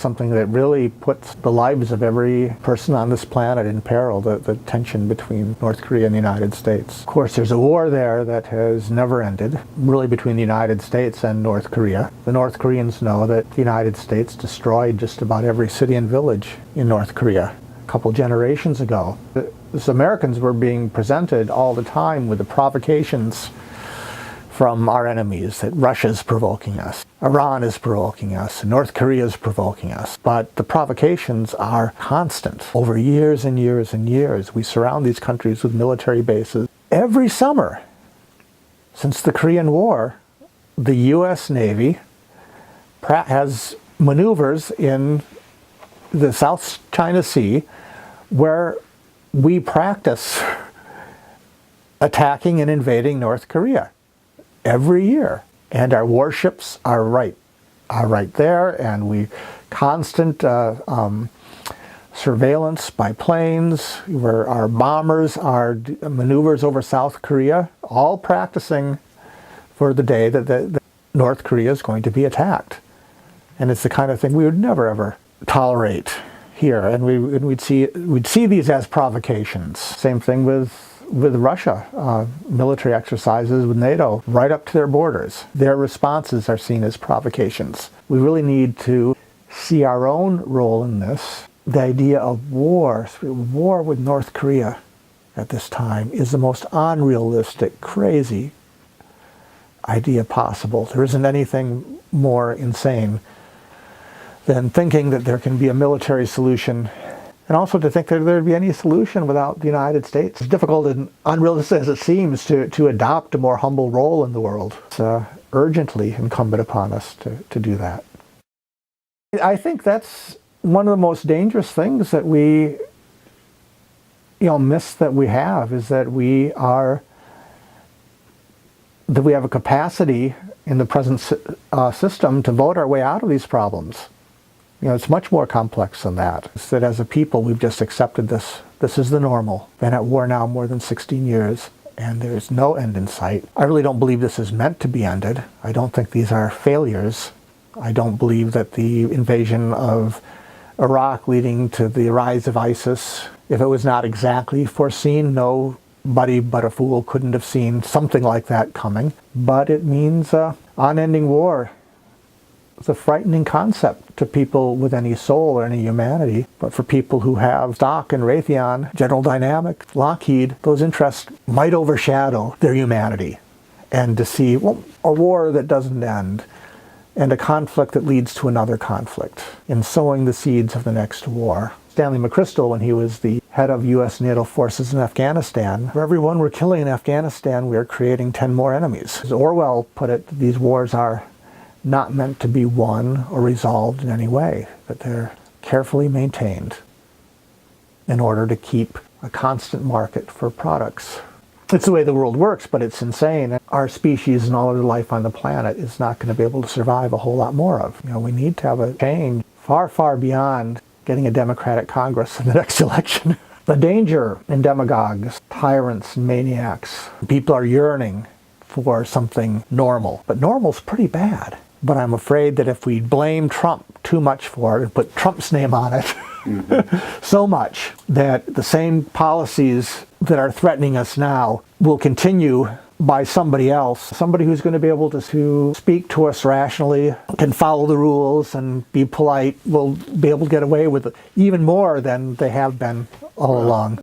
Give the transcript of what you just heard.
something that really puts the lives of every person on this planet in peril, the tension between North Korea and the United States. Of course, there's a war there that has never ended, really between the United States and North Korea. The North Koreans know that the United States destroyed just about every city and village in North Korea a couple generations ago. The Americans were being presented all the time with the provocations from our enemies, that Russia's provoking us, Iran is provoking us, North Korea is provoking us. But the provocations are constant over years and years and years. We surround these countries with military bases. Every summer, since the Korean War, the U.S. Navy has maneuvers in the South China Sea where we practice attacking and invading North Korea every year. And our warships are right there, and we constant surveillance by planes, where our bombers are maneuvers over South Korea, all practicing for the day that North Korea is going to be attacked. And it's the kind of thing we would never ever tolerate here, and we'd see these as provocations. Same thing with Russia, military exercises with NATO right up to their borders. Their responses are seen as provocations. We really need to see our own role in this. The idea of war with North Korea at this time is the most unrealistic, crazy idea possible. There isn't anything more insane than thinking that there can be a military solution, and also to think that there'd be any solution without the United States. As difficult and unrealistic as it seems to adopt a more humble role in the world, it's urgently incumbent upon us to do that. I think that's one of the most dangerous things that we miss that we have, is that we have a capacity in the present system to vote our way out of these problems. It's much more complex than that. It's that as a people, we've just accepted this. This is the normal. Been at war now more than 16 years, and there's no end in sight. I really don't believe this is meant to be ended. I don't think these are failures. I don't believe that the invasion of Iraq leading to the rise of ISIS, if it was not exactly foreseen, nobody but a fool couldn't have seen something like that coming. But it means unending war. It's a frightening concept to people with any soul or any humanity, but for people who have stock in Raytheon, General Dynamics, Lockheed, those interests might overshadow their humanity. And to see a war that doesn't end, and a conflict that leads to another conflict, in sowing the seeds of the next war. Stanley McChrystal, when he was the head of U.S. NATO forces in Afghanistan, for every one we're killing in Afghanistan, we're creating 10 more enemies. As Orwell put it, these wars are not meant to be won or resolved in any way, but they're carefully maintained in order to keep a constant market for products. It's the way the world works, but it's insane. Our species and all other life on the planet is not going to be able to survive a whole lot more of. We need to have a change far, far beyond getting a Democratic Congress in the next election. The danger in demagogues, tyrants, maniacs. People are yearning for something normal, but normal's pretty bad. But I'm afraid that if we blame Trump too much for it and put Trump's name on it, so much that the same policies that are threatening us now will continue by somebody else, somebody who's going to be able to speak to us rationally, can follow the rules and be polite, will be able to get away with it even more than they have been all along.